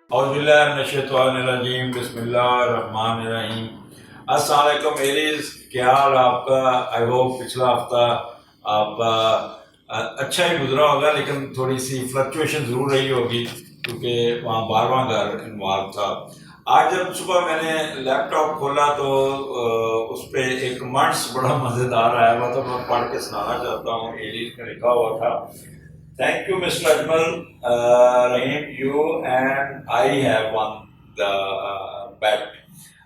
औज़ुबिल्लाहिमिनश्शैतानिर्रजीम बिस्मिल्लाहिर्रहमानिर्रहीम। अस्सलाम वालेकुम एरीज, क्या हाल आपका? आई होप पिछला हफ्ता आपका अच्छा ही गुजरा होगा, लेकिन थोड़ी सी फ्लक्चुएशन ज़रूर रही होगी क्योंकि वहाँ 12वां घर इन्वॉल्व था। आज जब सुबह मैंने लैपटॉप खोला तो उस पर एक मंट्स बड़ा मज़ेदार आया हुआ था, मैं पढ़ के सुनाना चाहता हूँ। एरीज में लिखा हुआ था, thank you, Mr. Ajmal. Rahim, you and I have won the bet.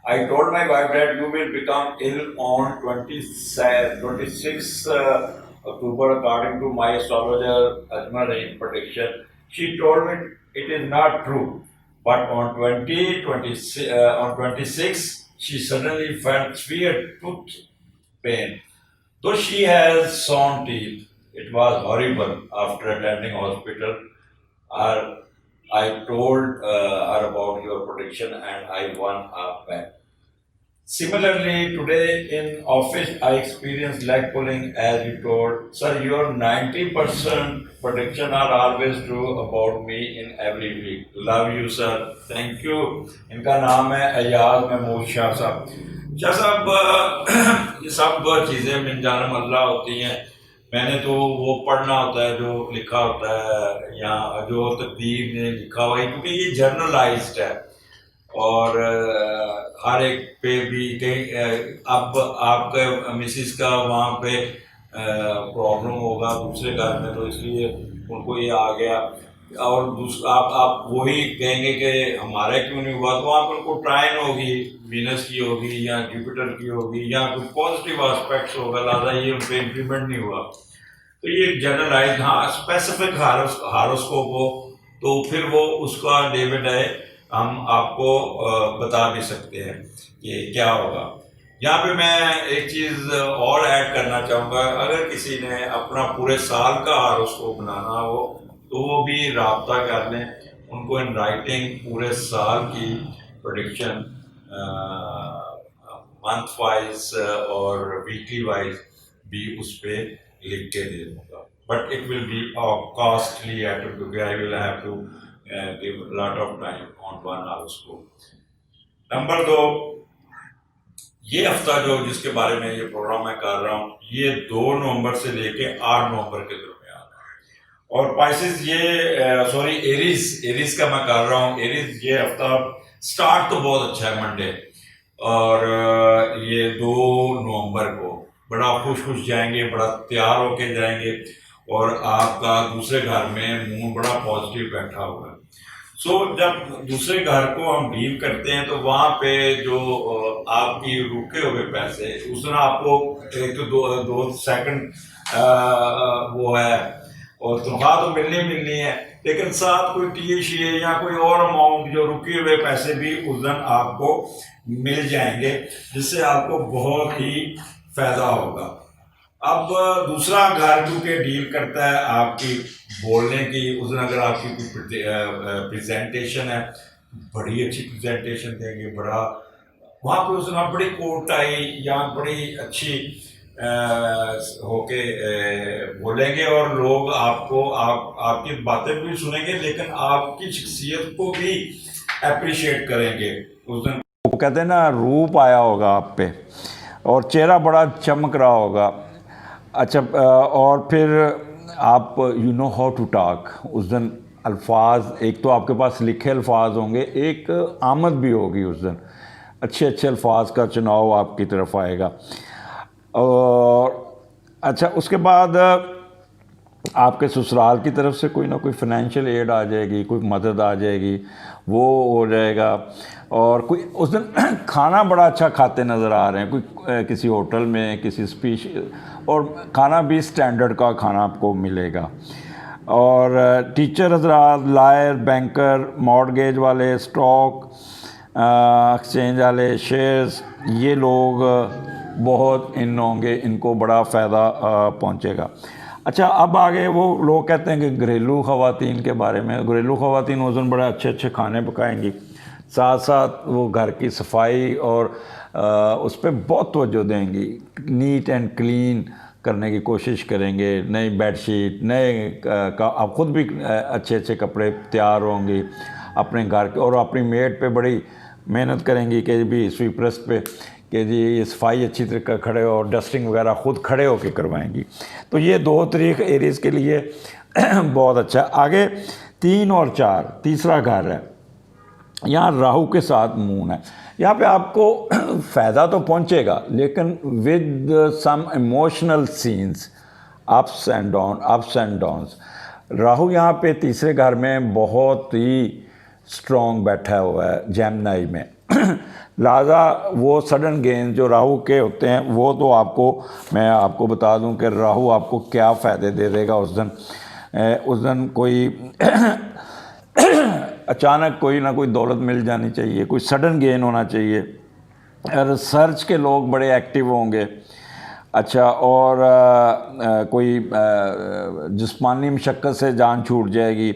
I told my wife that you will become ill on 26 October, according to my astrologer Ajmal Rahim prediction. She told me it is not true. But on 26, she suddenly felt severe tooth pain. Though she has sound teeth, it was horrible after attending hospital. Her, I told her about your prediction and I won a bet. Similarly, today in office, I experienced leg pulling as you told. Sir, your 90% prediction are always true about me in every week. Love you, sir. Thank you. इनका नाम है अयाज महमूद शाह साहब। शाह साहब, ये सब चीज़ें मिन जानम अल्लाह होती हैं। मैंने तो वो पढ़ना होता है जो लिखा होता है या जो तकदीर ने लिखा हुआ है, क्योंकि ये जर्नलाइज्ड है और हर एक पे भी कहीं अब आपका मिसिस का वहाँ पे प्रॉब्लम होगा दूसरे घर में, तो इसलिए उनको ये आ गया। और दूसरा आप वही कहेंगे कि हमारा क्यों नहीं हुआ, तो वहाँ पर उनको ट्राइन होगी, वीनस की होगी या जुपिटर की होगी या कोई पॉजिटिव एस्पेक्ट्स होगा, लिहाजा ये उन पर इम्प्लीमेंट नहीं हुआ। तो ये जनरलाइज, हाँ स्पेसिफिक हारोस्कोप हो तो फिर वो उसका डे बाय डे हम आपको बता भी सकते हैं कि क्या होगा। यहाँ पे मैं एक चीज़ और ऐड करना चाहूँगा, अगर किसी ने अपना पूरे साल का हारोस्कोप बनाना हो तो वो भी राब्ता कर लें, उनको इन राइटिंग पूरे साल की प्रेडिक्शन मंथ वाइज और वीकली वाइज भी उस पर लिख के दे दूँगा। But it will be costly क्योंकि I will have to give a lot of time on one horoscope. Number 2, ये हफ्ता जो जिसके बारे में ये प्रोग्राम मैं कर रहा हूँ, ये 2 नवंबर से लेके 8 नवंबर के दरमियान है। और पाइसेस ये एरीज का मैं कर रहा हूँ। एरीज ये हफ्ता स्टार्ट तो बहुत अच्छा है मंडे, और ये 2 नवंबर को बड़ा खुश जाएंगे, बड़ा तैयार होके जाएंगे, और आपका दूसरे घर में मून बड़ा पॉजिटिव बैठा हुआ है। जब दूसरे घर को हम डील करते हैं तो वहाँ पे जो आपकी रुके हुए पैसे, उसमें आपको एक तो दो सेकंड वो है, और तनख्वाह तो मिलनी है, लेकिन साथ कोई टीए या कोई और अमाउंट जो रुके हुए पैसे भी उस दिन आपको मिल जाएंगे, जिससे आपको बहुत ही फायदा होगा। अब दूसरा घर क्योंकि डील करता है आपकी बोलने की, उस दिन अगर आपकी कोई प्रेजेंटेशन है, बड़ी अच्छी प्रेजेंटेशन देंगे, बड़ा वहाँ पे उस दिन आप बड़ी कोट टाई या बड़ी अच्छी होके बोलेंगे, और लोग आपको आपकी बातें भी सुनेंगे, लेकिन आपकी शख्सियत को भी अप्रिशिएट करेंगे उस दिन। वो कहते हैं ना, रूप आया होगा आप पे और चेहरा बड़ा चमक रहा होगा। अच्छा, और फिर आप you know how to talk उस दिन। अल्फाज, एक तो आपके पास लिखे अल्फाज होंगे, एक आमद भी होगी उस दिन, अच्छे अल्फाज का चुनाव आपकी तरफ आएगा। और अच्छा, उसके बाद आपके ससुराल की तरफ से कोई ना कोई फाइनेंशियल एड आ जाएगी, कोई मदद आ जाएगी, वो हो जाएगा। और कोई उस दिन खाना बड़ा अच्छा खाते नज़र आ रहे हैं, कोई किसी होटल में किसी स्पीश, और खाना भी स्टैंडर्ड का खाना आपको मिलेगा। और टीचर हज़रात, लायर, बैंकर, मॉर्गेज वाले, स्टॉक एक्सचेंज वाले, शेयर्स, ये लोग बहुत इन होंगे, इनको बड़ा फ़ायदा पहुँचेगा। अच्छा, अब आगे वो लोग कहते हैं कि घरेलू ख़वातीन के बारे में। घरेलू ख़वातीन उस दिन बड़े अच्छे खाने पकाएंगी, साथ साथ वो घर की सफाई और उस पर बहुत तवज्जो देंगी, नीट एंड क्लीन करने की कोशिश करेंगे। नई बेडशीट, नए आप ख़ुद भी अच्छे कपड़े तैयार होंगी, अपने घर के, और अपनी मेड पे बड़ी मेहनत करेंगी कि भी स्वीपर्स पे कि जी ये सफाई अच्छी तरीके खड़े हो, और डस्टिंग वगैरह ख़ुद खड़े होकर करवाएंगी। तो ये 2 तरीक़ एरियाज़ के लिए बहुत अच्छा। आगे 3 और 4 तीसरा घर है, यहाँ राहु के साथ मून है। यहाँ पे आपको फ़ायदा तो पहुँचेगा, लेकिन with some emotional scenes, ups and downs. Rahu यहाँ पे तीसरे घर में बहुत ही स्ट्रॉन्ग बैठा हुआ है जेमिनी में लिहाजा वो सडन गेन जो राहु के होते हैं वो तो आपको, मैं आपको बता दूं कि राहु आपको क्या फ़ायदे दे देगा उस दिन कोई अचानक कोई ना कोई दौलत मिल जानी चाहिए, कोई सडन गेन होना चाहिए। रिसर्च के लोग बड़े एक्टिव होंगे। अच्छा, और कोई जिस्मानी मशक्क़त से जान छूट जाएगी।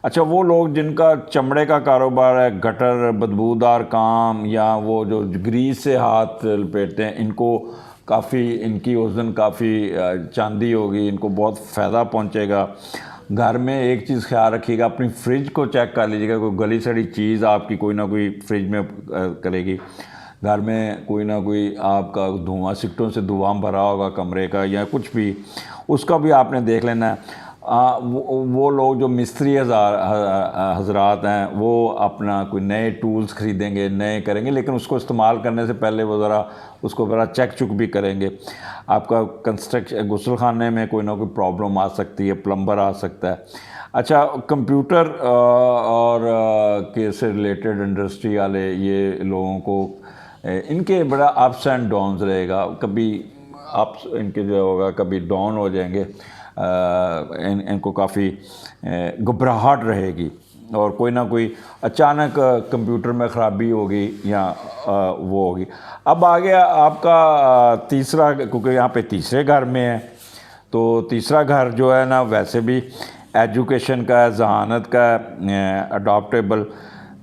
अच्छा, वो लोग जिनका चमड़े का कारोबार है, गटर, बदबूदार काम, या वो जो ग्रीस से हाथ लपेटते हैं, इनको काफ़ी, इनकी उस दिन काफ़ी चांदी होगी, इनको बहुत फ़ायदा पहुंचेगा। घर में एक चीज़ ख्याल रखिएगा, अपनी फ्रिज को चेक कर लीजिएगा, कोई गली सड़ी चीज़ आपकी कोई ना कोई फ्रिज में करेगी। घर में कोई ना कोई आपका धुआं, सिगटों से धुआं भरा होगा कमरे का या कुछ भी, उसका भी आपने देख लेना है। वो लोग जो मिस्त्री हज़रात हैं वो अपना कोई नए टूल्स ख़रीदेंगे, नए करेंगे, लेकिन उसको इस्तेमाल करने से पहले वो ज़रा उसको ज़रा चेक चुक भी करेंगे। आपका कंस्ट्रक्शन गुस्ल खाने में कोई ना कोई प्रॉब्लम आ सकती है, प्लम्बर आ सकता है। अच्छा, कंप्यूटर और के से रिलेटेड इंडस्ट्री वाले ये लोगों को इनके बड़ा अप्स एंड डाउन्स रहेगा, कभी अप्स इनके जो होगा कभी डाउन हो जाएंगे। इनको काफ़ी घबराहट रहेगी, और कोई ना कोई अचानक कंप्यूटर में ख़राबी होगी या वो होगी। अब आ गया आपका तीसरा, क्योंकि यहाँ पे तीसरे घर में है, तो तीसरा घर जो है ना वैसे भी एजुकेशन का है, जहानत का है, अडॉप्टेबल,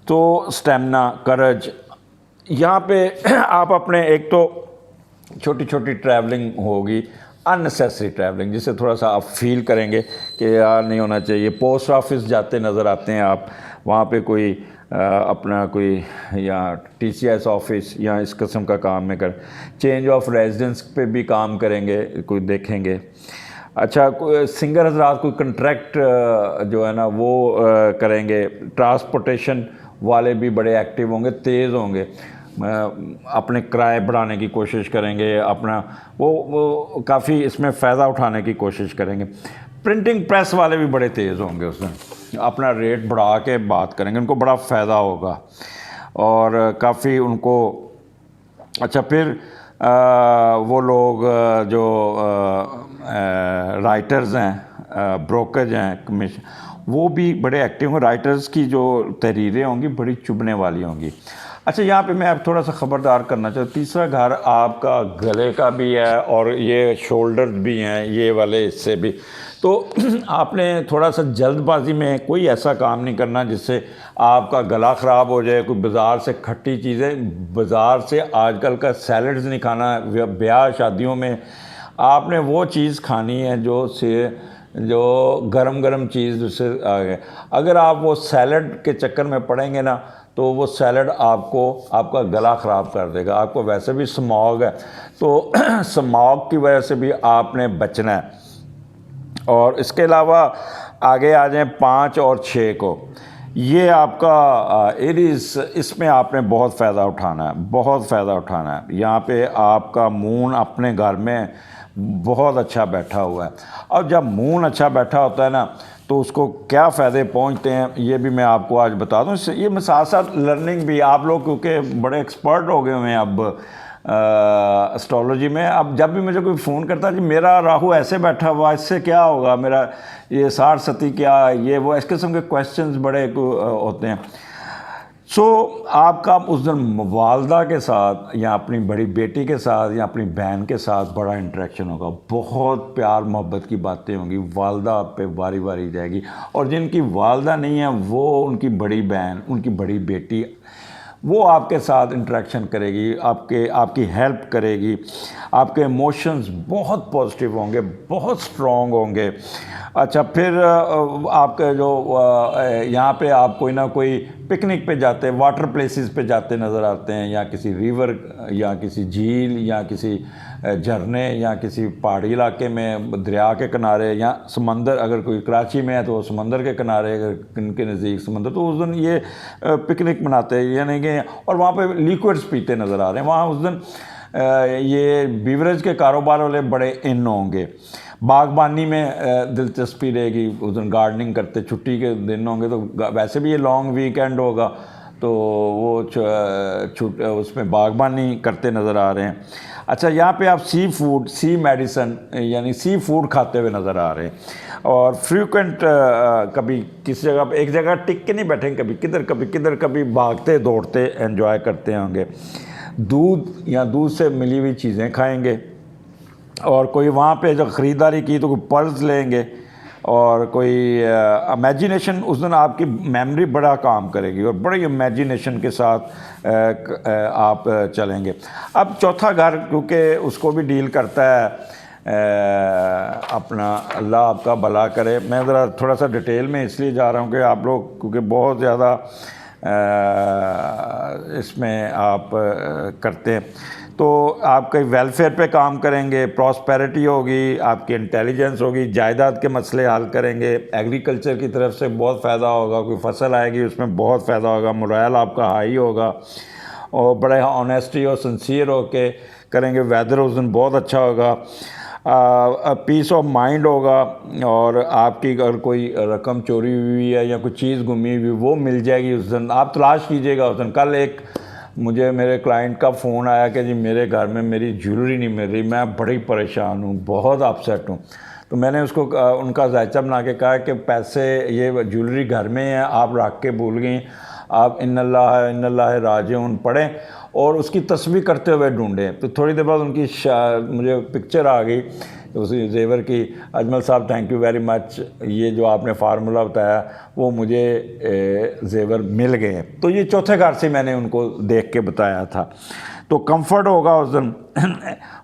तो स्टेमिना, करज। यहाँ पे आप अपने एक तो छोटी छोटी ट्रैवलिंग होगी, अननेसेसरी ट्रैवलिंग, जिससे थोड़ा सा आप फील करेंगे कि यार नहीं होना चाहिए। पोस्ट ऑफिस जाते नज़र आते हैं आप, वहाँ पे कोई अपना कोई या TCS ऑफिस या इस किस्म का काम में कर, चेंज ऑफ रेजिडेंस पे भी काम करेंगे, कोई देखेंगे। अच्छा, सिंगर हजरात कोई कंट्रैक्ट जो है ना वो करेंगे। ट्रांसपोर्टेशन वाले भी बड़े एक्टिव होंगे, तेज़ होंगे, अपने किराए बढ़ाने की कोशिश करेंगे, अपना वो काफ़ी इसमें फ़ायदा उठाने की कोशिश करेंगे। प्रिंटिंग प्रेस वाले भी बड़े तेज़ होंगे, उसमें अपना रेट बढ़ा के बात करेंगे, उनको बड़ा फ़ायदा होगा और काफ़ी उनको। अच्छा, फिर वो लोग जो राइटर्स हैं, ब्रोकर्स हैं, कमीशन, वो भी बड़े एक्टिव होंगे। राइटर्स की जो तहरीरें होंगी बड़ी चुभने वाली होंगी। अच्छा, यहाँ पे मैं अब थोड़ा सा ख़बरदार करना चाहता हूँ, तीसरा घर आपका गले का भी है और ये शोल्डर भी हैं, ये वाले हिस्से भी। तो आपने थोड़ा सा जल्दबाजी में कोई ऐसा काम नहीं करना जिससे आपका गला ख़राब हो जाए। कोई बाज़ार से खट्टी चीज़ें, बाज़ार से आजकल का सैलड्स नहीं खाना। ब्याह शादियों में आपने वो चीज़ खानी है जो गरम गरम चीज़ जिससे आ गए। अगर आप वो सैलड के चक्कर में पड़ेंगे ना, तो वो सैलड आपका गला ख़राब कर देगा। आपको वैसे भी स्मॉग है, तो स्मॉग की वजह से भी आपने बचना है। और इसके अलावा आगे आ जाएं 5 और 6 को, ये आपका एरीज, इसमें आपने बहुत फ़ायदा उठाना है, बहुत फ़ायदा उठाना है। यहाँ पे आपका मून अपने घर में बहुत अच्छा बैठा हुआ है, और जब मून अच्छा बैठा होता है ना तो उसको क्या फ़ायदे पहुंचते हैं ये भी मैं आपको आज बता दूं। इससे ये मैं साथ साथ लर्निंग भी, आप लोग क्योंकि बड़े एक्सपर्ट हो गए हुए हैं अब एस्ट्रोलॉजी में। अब जब भी मुझे कोई फ़ोन करता है कि मेरा राहु ऐसे बैठा हुआ, इससे क्या होगा, मेरा ये 60 सती क्या, ये वो, इस किस्म के क्वेश्चंस बड़े होते हैं। सो आपका उस दिन वालदा के साथ या अपनी बड़ी बेटी के साथ या अपनी बहन के साथ बड़ा इंटरेक्शन होगा, बहुत प्यार मोहब्बत की बातें होंगी, वालदा पे बारी बारी जाएगी। और जिनकी वालदा नहीं है वो उनकी बड़ी बहन, उनकी बड़ी बेटी, वो आपके साथ इंटरेक्शन करेगी, आपकी हेल्प करेगी, आपके इमोशंस बहुत पॉजिटिव होंगे, बहुत स्ट्रॉन्ग होंगे। अच्छा, फिर आपके जो यहाँ पे आप कोई ना कोई पिकनिक पे जाते, वाटर प्लेसेस पे जाते नज़र आते हैं, या किसी रिवर या किसी झील या किसी झरने या किसी पहाड़ी इलाके में दरिया के किनारे, या समंदर, अगर कोई कराची में है तो समंदर के किनारे, अगर इनके नज़दीक समंदर, तो उस दिन ये पिकनिक मनाते हैं, यानी कि, और वहाँ पे लिक्विड्स पीते नज़र आ रहे हैं। वहाँ उस दिन ये बीवरेज के कारोबार वाले बड़े इन होंगे। बागबानी में दिलचस्पी रहेगी, उस दिन गार्डनिंग करते, छुट्टी के दिन होंगे, तो वैसे भी ये लॉन्ग वीकेंड होगा, तो वो उसमें बागबानी करते नज़र आ रहे हैं। अच्छा, यहाँ पे आप सी फूड, सी मेडिसन यानी सी फूड खाते हुए नज़र आ रहे हैं, और फ्रीक्वेंट कभी किसी जगह पे एक जगह टिक के नहीं बैठेंगे, कभी किधर कभी किधर, कभी भागते दौड़ते एंजॉय करते होंगे। दूध या दूध से मिली हुई चीज़ें खाएंगे, और कोई वहाँ पे जब ख़रीदारी की तो कोई पर्स लेंगे, और कोई इमेजिनेशन, उस दिन आपकी मेमोरी बड़ा काम करेगी और बड़ी इमेजिनेशन के साथ आप चलेंगे। अब चौथा घर, क्योंकि उसको भी डील करता है अपना, अल्लाह आपका भला करे। मैं ज़रा थोड़ा सा डिटेल में इसलिए जा रहा हूँ कि आप लोग, क्योंकि बहुत ज़्यादा इसमें आप करते हैं, तो आपके वेलफेयर पे काम करेंगे, प्रॉस्पेरिटी होगी, आपकी इंटेलिजेंस होगी, जायदाद के मसले हल करेंगे, एग्रीकल्चर की तरफ से बहुत फ़ायदा होगा, कोई फसल आएगी उसमें बहुत फ़ायदा होगा, मोरल आपका हाई होगा, और बड़े ऑनेस्टी और सिंसियर होके करेंगे। वेदर उस दिन बहुत अच्छा होगा, पीस ऑफ माइंड होगा, और आपकी अगर कोई रकम चोरी हुई है या कोई चीज़ गुमी हुई, वो मिल जाएगी उस दिन। आप तलाश कीजिएगा उस दिन। कल एक मुझे मेरे क्लाइंट का फ़ोन आया कि जी मेरे घर में मेरी ज्वेलरी नहीं मिल रही, मैं बड़ी परेशान हूँ, बहुत अपसेट हूँ। तो मैंने उसको उनका जायचा बना के कहा कि पैसे, ये ज्वेलरी घर में है, आप रख के भूल गई, आप इन्नल्लाह राजिऊन पढ़ें और उसकी तस्वीर करते हुए ढूंढें। तो थोड़ी देर बाद उनकी मुझे पिक्चर आ गई उसी जेवर की। अजमल साहब, थैंक यू वेरी मच, ये जो आपने फार्मूला बताया वो मुझे जेवर मिल गए हैं। तो ये चौथे घर से मैंने उनको देख के बताया था। तो कंफर्ट होगा उस दिन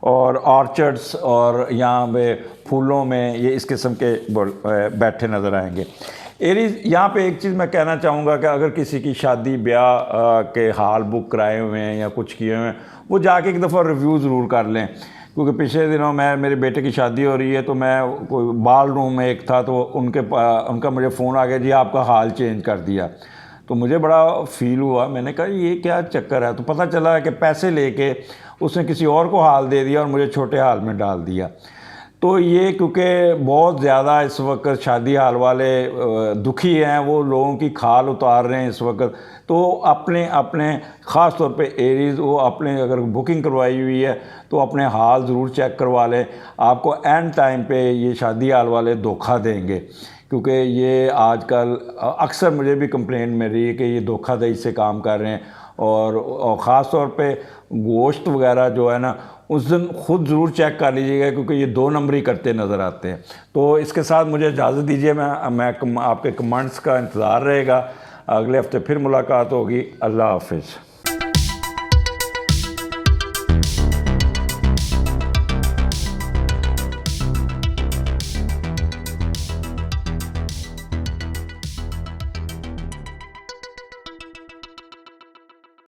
और ऑर्चर्ड्स और यहाँ पे फूलों में ये इस किस्म के बैठे नज़र आएंगे। एरीज, यहाँ पे एक चीज़ मैं कहना चाहूँगा कि अगर किसी की शादी ब्याह के हाल बुक कराए हुए हैं या कुछ किए हुए हैं, वो जाके एक दफ़ा रिव्यू ज़रूर कर लें। क्योंकि पिछले दिनों मेरे बेटे की शादी हो रही है, तो मैं कोई बाल रूम में एक था, तो उनका मुझे फ़ोन आ गया, जी आपका हाल चेंज कर दिया। तो मुझे बड़ा फील हुआ, मैंने कहा ये क्या चक्कर है। तो पता चला कि पैसे लेके उसने किसी और को हाल दे दिया और मुझे छोटे हाल में डाल दिया। तो ये क्योंकि बहुत ज़्यादा इस वक्त शादी हाल वाले दुखी हैं, वो लोगों की खाल उतार रहे हैं इस वक्त। तो अपने ख़ास तौर पे एरीज़, वो अपने अगर बुकिंग करवाई हुई है तो अपने हाल ज़रूर चेक करवा लें। आपको एंड टाइम पे ये शादी हाल वाले धोखा देंगे, क्योंकि ये आजकल अक्सर मुझे भी कंप्लेंट मिल रही है कि ये धोखाधड़ी से काम कर रहे हैं। और ख़ास तौर पे गोश्त वगैरह जो है ना, उस दिन खुद ज़रूर चेक कर लीजिएगा, क्योंकि ये 2 नंबरी करते नज़र आते हैं। तो इसके साथ मुझे इजाज़त दीजिए, मैं आपके कमेंट्स का इंतज़ार रहेगा। अगले हफ्ते फिर मुलाकात होगी। अल्लाह हाफिज़।